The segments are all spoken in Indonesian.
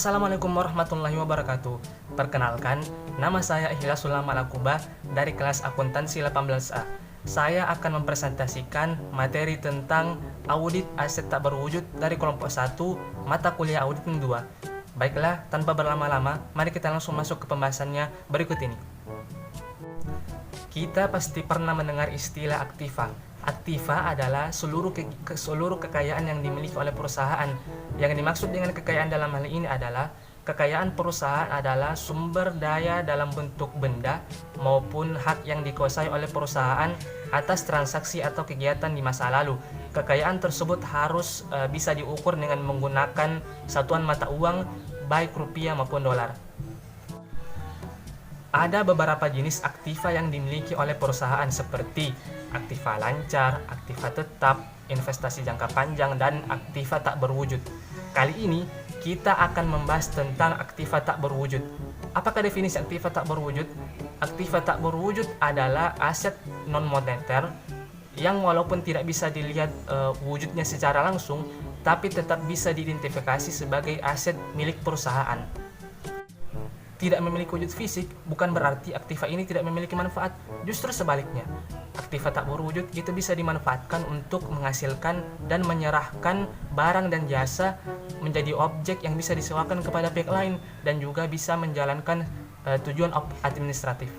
Assalamualaikum warahmatullahi wabarakatuh. Perkenalkan, nama saya Ikhlasul Malakubah dari kelas akuntansi 18A. Saya akan mempresentasikan materi tentang audit aset tak berwujud dari kelompok 1 mata kuliah auditing 2. Baiklah, tanpa berlama-lama, mari kita langsung masuk ke pembahasannya berikut ini. Kita pasti pernah mendengar istilah aktiva. Aktiva adalah seluruh kekayaan yang dimiliki oleh perusahaan. Yang dimaksud dengan kekayaan dalam hal ini adalah kekayaan perusahaan adalah sumber daya dalam bentuk benda maupun hak yang dikuasai oleh perusahaan atas transaksi atau kegiatan di masa lalu. Kekayaan tersebut harus bisa diukur dengan menggunakan satuan mata uang baik rupiah maupun dolar. Ada beberapa jenis aktiva yang dimiliki oleh perusahaan seperti aktiva lancar, aktiva tetap, investasi jangka panjang, dan aktiva tak berwujud. Kali ini kita akan membahas tentang aktiva tak berwujud. Apakah definisi aktiva tak berwujud? Aktiva tak berwujud adalah aset non-moneter yang walaupun tidak bisa dilihat wujudnya secara langsung, tapi tetap bisa diidentifikasi sebagai aset milik perusahaan. Tidak memiliki wujud fisik bukan berarti aktiva ini tidak memiliki manfaat. Justru sebaliknya, aktiva tak berwujud itu bisa dimanfaatkan untuk menghasilkan dan menyerahkan barang dan jasa menjadi objek yang bisa disewakan kepada pihak lain dan juga bisa menjalankan tujuan administratif.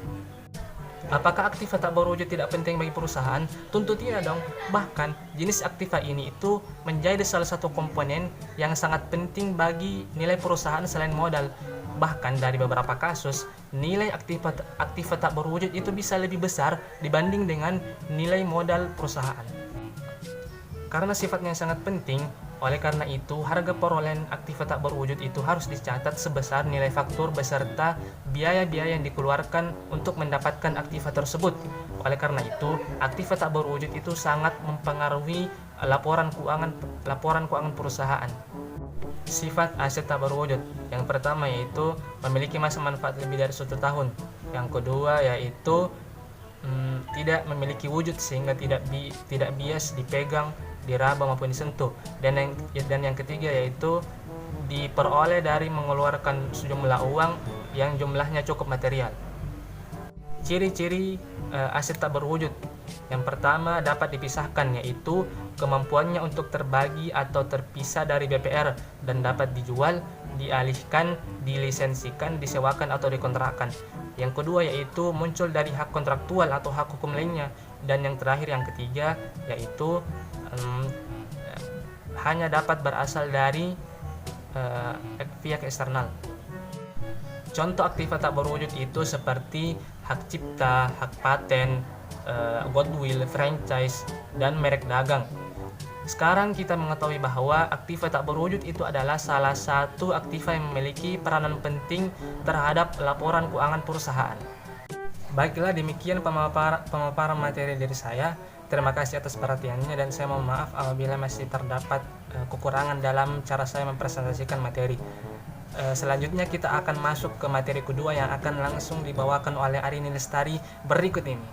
Apakah aktiva tak berwujud tidak penting bagi perusahaan? Tentu tidak dong. Bahkan jenis aktiva ini itu menjadi salah satu komponen yang sangat penting bagi nilai perusahaan selain modal. Bahkan dari beberapa kasus, nilai aktiva tak berwujud itu bisa lebih besar dibanding dengan nilai modal perusahaan. Karena sifatnya sangat penting, oleh karena itu harga perolehan aktiva tak berwujud itu harus dicatat sebesar nilai faktur beserta biaya-biaya yang dikeluarkan untuk mendapatkan aktiva tersebut. Oleh karena itu, aktiva tak berwujud itu sangat mempengaruhi laporan keuangan perusahaan. Sifat aset tak berwujud. Yang pertama yaitu memiliki masa manfaat lebih dari 1 tahun. Yang kedua yaitu tidak memiliki wujud sehingga tidak bias dipegang, diraba maupun disentuh. Dan yang ketiga yaitu diperoleh dari mengeluarkan sejumlah uang yang jumlahnya cukup material. Ciri-ciri aset tak berwujud. Yang pertama dapat dipisahkan yaitu kemampuannya untuk terbagi atau terpisah dari BPR dan dapat dijual, dialihkan, dilisensikan, disewakan atau dikontrakkan. Yang kedua yaitu muncul dari hak kontraktual atau hak hukum lainnya. Dan yang terakhir yang ketiga yaitu hanya dapat berasal dari pihak eksternal. Contoh aktiva tak berwujud itu seperti hak cipta, hak paten, goodwill, franchise, dan merek dagang. Sekarang kita mengetahui bahwa aktiva tak berwujud itu adalah salah satu aktiva yang memiliki peranan penting terhadap laporan keuangan perusahaan. Baiklah, demikian pemaparan materi dari saya. Terima kasih atas perhatiannya dan saya mohon maaf apabila masih terdapat kekurangan dalam cara saya mempresentasikan materi. Selanjutnya kita akan masuk ke materi kedua yang akan langsung dibawakan oleh Arini Lestari berikut ini.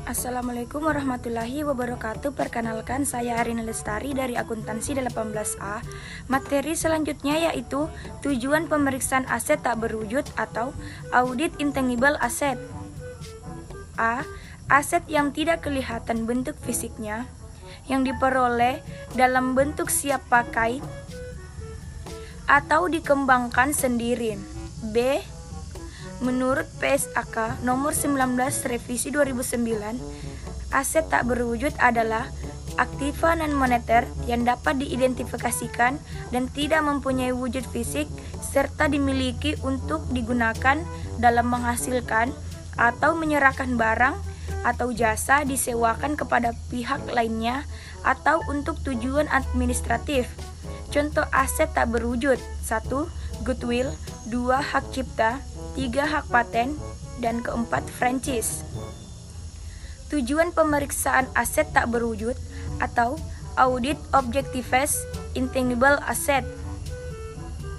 Assalamualaikum warahmatullahi wabarakatuh. Perkenalkan, saya Arini Lestari dari akuntansi 18A. Materi selanjutnya yaitu tujuan pemeriksaan aset tak berwujud atau audit intangible asset. A. Aset yang tidak kelihatan bentuk fisiknya yang diperoleh dalam bentuk siap pakai atau dikembangkan sendiri. B. Menurut PSAK nomor 19 revisi 2009, aset tak berwujud adalah aktiva non-moneter yang dapat diidentifikasikan dan tidak mempunyai wujud fisik serta dimiliki untuk digunakan dalam menghasilkan atau menyerahkan barang atau jasa disewakan kepada pihak lainnya atau untuk tujuan administratif. Contoh aset tak berwujud: 1. Goodwill, 2. Hak cipta, 3. Hak paten, dan keempat franchise. Tujuan pemeriksaan aset tak berwujud atau audit objectives intangible asset.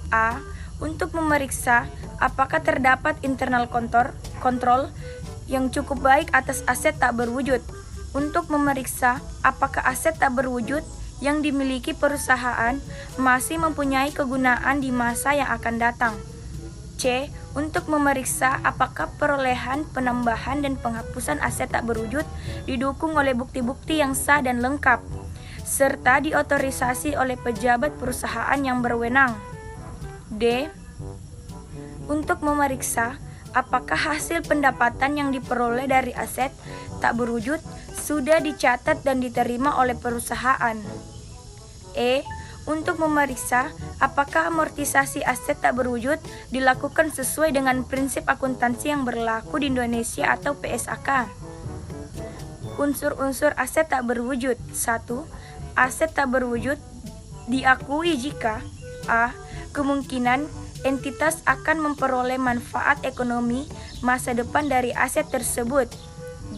A. Untuk memeriksa apakah terdapat internal control yang cukup baik atas aset tak berwujud. Untuk memeriksa apakah aset tak berwujud yang dimiliki perusahaan masih mempunyai kegunaan di masa yang akan datang. C. Untuk memeriksa apakah perolehan, penambahan, dan penghapusan aset tak berwujud didukung oleh bukti-bukti yang sah dan lengkap, serta diotorisasi oleh pejabat perusahaan yang berwenang. D. Untuk memeriksa apakah hasil pendapatan yang diperoleh dari aset tak berwujud sudah dicatat dan diterima oleh perusahaan. E. Untuk memeriksa apakah amortisasi aset tak berwujud dilakukan sesuai dengan prinsip akuntansi yang berlaku di Indonesia atau PSAK. Unsur-unsur aset tak berwujud. 1. Aset tak berwujud diakui jika A. Kemungkinan entitas akan memperoleh manfaat ekonomi masa depan dari aset tersebut.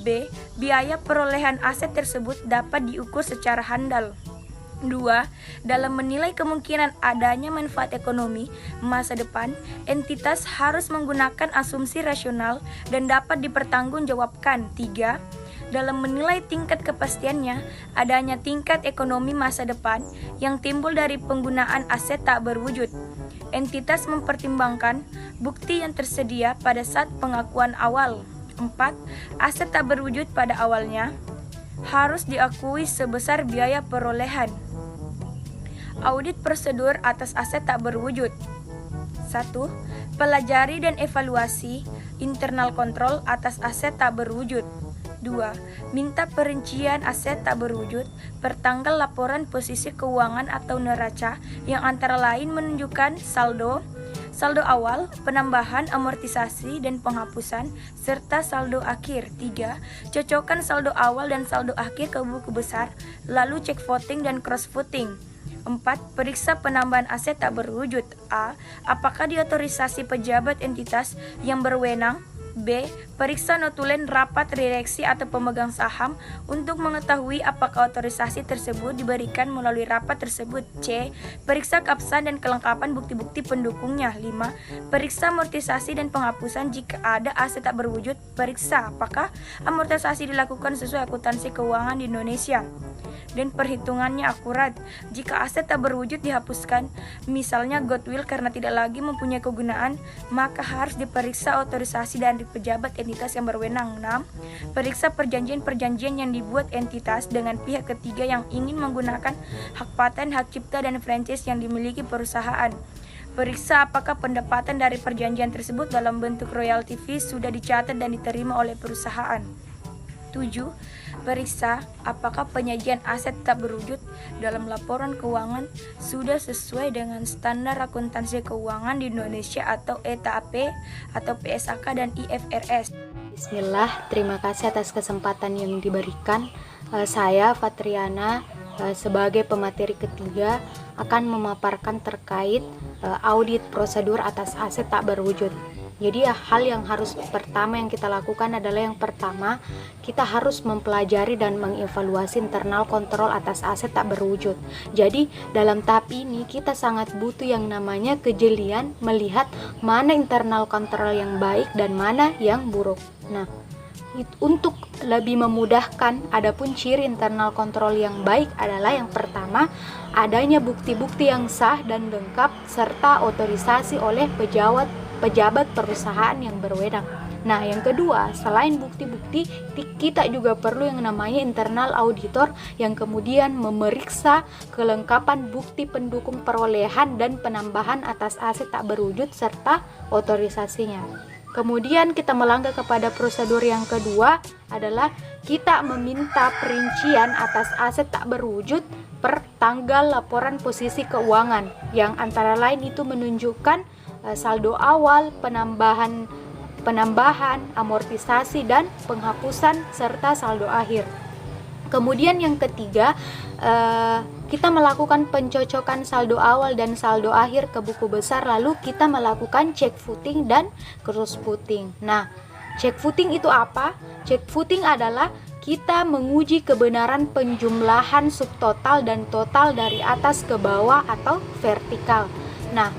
B. Biaya perolehan aset tersebut dapat diukur secara handal. 2. Dalam menilai kemungkinan adanya manfaat ekonomi masa depan, entitas harus menggunakan asumsi rasional dan dapat dipertanggungjawabkan. 3. Dalam menilai tingkat kepastiannya adanya tingkat ekonomi masa depan yang timbul dari penggunaan aset tak berwujud. Entitas mempertimbangkan bukti yang tersedia pada saat pengakuan awal. 4. Aset tak berwujud pada awalnya harus diakui sebesar biaya perolehan. Audit prosedur atas aset tak berwujud. 1. Pelajari dan evaluasi internal kontrol atas aset tak berwujud. 2. Minta perincian aset tak berwujud per tanggal laporan posisi keuangan atau neraca yang antara lain menunjukkan saldo awal, penambahan, amortisasi, dan penghapusan, serta saldo akhir. 3. Cocokkan saldo awal dan saldo akhir ke buku besar, lalu cek voting dan cross voting. 4. Periksa penambahan aset tak berwujud. A. Apakah diotorisasi pejabat entitas yang berwenang? B. Periksa notulen rapat direksi atau pemegang saham untuk mengetahui apakah otorisasi tersebut diberikan melalui rapat tersebut. C. Periksa keabsahan dan kelengkapan bukti-bukti pendukungnya. 5. Periksa amortisasi dan penghapusan jika ada aset tak berwujud. Periksa apakah amortisasi dilakukan sesuai akuntansi keuangan di Indonesia dan perhitungannya akurat. Jika aset tak berwujud dihapuskan, misalnya goodwill karena tidak lagi mempunyai kegunaan, maka harus diperiksa otorisasi dari pejabat entitas yang berwenang. 6. Periksa perjanjian-perjanjian yang dibuat entitas dengan pihak ketiga yang ingin menggunakan hak paten, hak cipta, dan franchise yang dimiliki perusahaan. Periksa apakah pendapatan dari perjanjian tersebut dalam bentuk royalty fee sudah dicatat dan diterima oleh perusahaan. 7. Periksa apakah penyajian aset tak berwujud dalam laporan keuangan sudah sesuai dengan standar akuntansi keuangan di Indonesia atau ETAP atau PSAK dan IFRS. Bismillah, terima kasih atas kesempatan yang diberikan. Saya Fatriana sebagai pemateri ketiga akan memaparkan terkait audit prosedur atas aset tak berwujud. Jadi hal yang harus pertama yang kita lakukan adalah yang pertama, kita harus mempelajari dan mengevaluasi internal kontrol atas aset tak berwujud. Jadi dalam tahap ini kita sangat butuh yang namanya kejelian melihat mana internal kontrol yang baik dan mana yang buruk. Nah, untuk lebih memudahkan, adapun ciri internal kontrol yang baik adalah yang pertama, adanya bukti-bukti yang sah dan lengkap serta otorisasi oleh pejabat perusahaan yang berwenang. Nah, yang kedua, selain bukti-bukti, kita juga perlu yang namanya internal auditor yang kemudian memeriksa kelengkapan bukti pendukung perolehan dan penambahan atas aset tak berwujud serta otorisasinya. Kemudian kita melangkah kepada prosedur yang kedua adalah kita meminta perincian atas aset tak berwujud per tanggal laporan posisi keuangan yang antara lain itu menunjukkan saldo awal, penambahan, amortisasi, dan penghapusan serta saldo akhir. Kemudian yang ketiga, kita melakukan pencocokan saldo awal dan saldo akhir ke buku besar, lalu kita melakukan cek footing dan cross footing. Nah, cek footing itu apa? Cek footing adalah kita menguji kebenaran penjumlahan subtotal dan total dari atas ke bawah atau vertikal. Nah,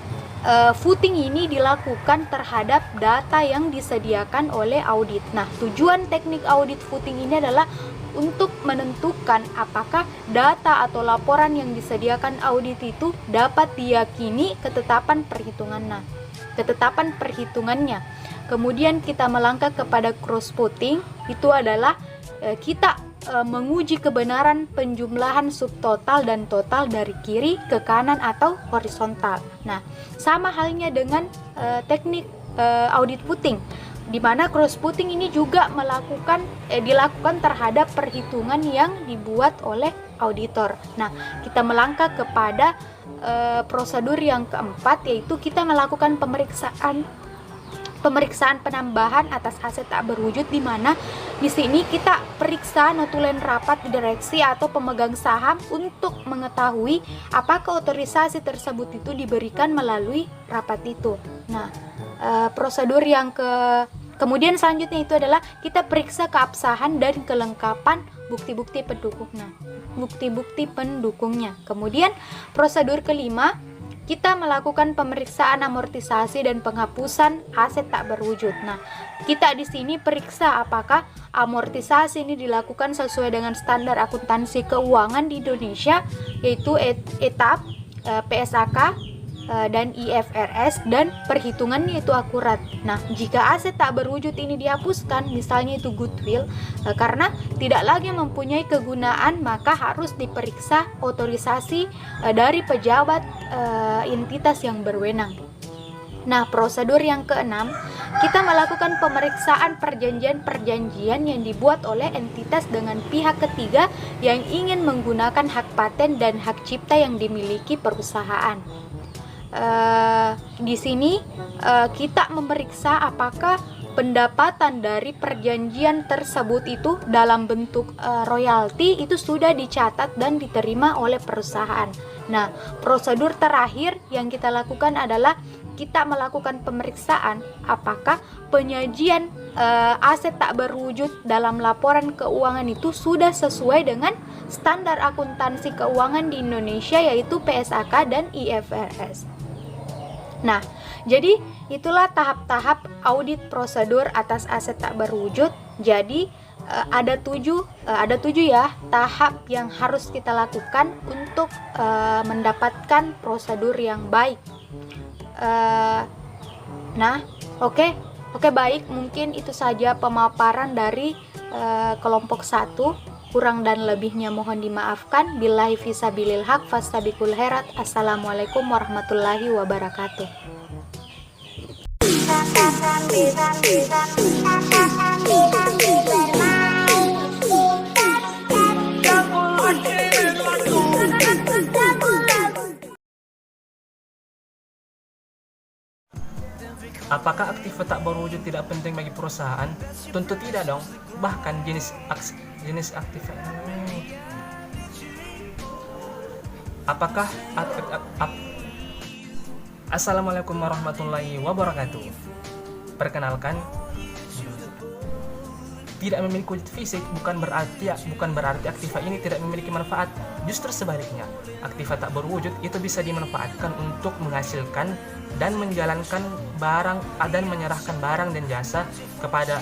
footing ini dilakukan terhadap data yang disediakan oleh audit. Nah, tujuan teknik audit footing ini adalah untuk menentukan apakah data atau laporan yang disediakan audit itu dapat diyakini ketetapan perhitungannya. Kemudian kita melangkah kepada cross-voting, itu adalah kita menguji kebenaran penjumlahan subtotal dan total dari kiri ke kanan atau horizontal. Nah, sama halnya dengan teknik audit voting, di mana cross voting ini juga dilakukan terhadap perhitungan yang dibuat oleh auditor. Nah, kita melangkah kepada prosedur yang keempat, yaitu kita melakukan pemeriksaan penambahan atas aset tak berwujud, di mana di sini kita periksa notulen rapat direksi atau pemegang saham untuk mengetahui apakah otorisasi tersebut itu diberikan melalui rapat itu. Nah, prosedur yang kemudian selanjutnya itu adalah kita periksa keabsahan dan kelengkapan bukti-bukti pendukungnya. Kemudian prosedur kelima, kita melakukan pemeriksaan amortisasi dan penghapusan aset tak berwujud. Nah, kita di sini periksa apakah amortisasi ini dilakukan sesuai dengan standar akuntansi keuangan di Indonesia, yaitu ETAP, PSAK, dan IFRS, dan perhitungannya itu akurat. Nah, jika aset tak berwujud ini dihapuskan, misalnya itu goodwill, karena tidak lagi mempunyai kegunaan, maka harus diperiksa otorisasi dari pejabat entitas yang berwenang. Nah, prosedur yang keenam, kita melakukan pemeriksaan perjanjian yang dibuat oleh entitas dengan pihak ketiga yang ingin menggunakan hak paten dan hak cipta yang dimiliki perusahaan. Di sini kita memeriksa apakah pendapatan dari perjanjian tersebut itu dalam bentuk royalti itu sudah dicatat dan diterima oleh perusahaan. Nah, prosedur terakhir yang kita lakukan adalah kita melakukan pemeriksaan apakah penyajian aset tak berwujud dalam laporan keuangan itu sudah sesuai dengan standar akuntansi keuangan di Indonesia, yaitu PSAK dan IFRS. Nah, jadi itulah tahap-tahap audit prosedur atas aset tak berwujud. Jadi ada tujuh ya tahap yang harus kita lakukan untuk mendapatkan prosedur yang baik. Oke, baik, mungkin itu saja pemaparan dari kelompok 1. Kurang dan lebihnya mohon dimaafkan. Billahi fisabilil haq fastabiqul khairat. Assalamualaikum warahmatullahi wabarakatuh. Apakah aktiva tak berwujud tidak penting bagi perusahaan? Tentu tidak dong. Bahkan jenis aktiva Assalamualaikum warahmatullahi wabarakatuh. Perkenalkan, tidak memiliki wujud fisik bukan berarti aktiva ini tidak memiliki manfaat. Justru sebaliknya, aktiva tak berwujud itu bisa dimanfaatkan untuk menghasilkan dan menjalankan barang dan menyerahkan barang dan jasa kepada.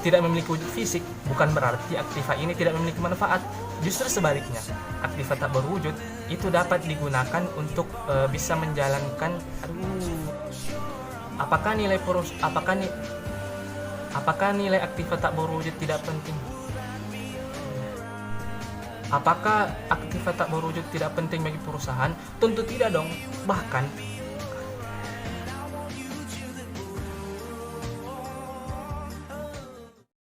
Tidak memiliki wujud fisik bukan berarti aktiva ini tidak memiliki manfaat. Justru sebaliknya, aktiva tak berwujud itu dapat digunakan untuk bisa menjalankan. Apakah nilai aktiva tak berwujud tidak penting? Apakah aktiva tak berwujud tidak penting bagi perusahaan? Tentu tidak dong. Bahkan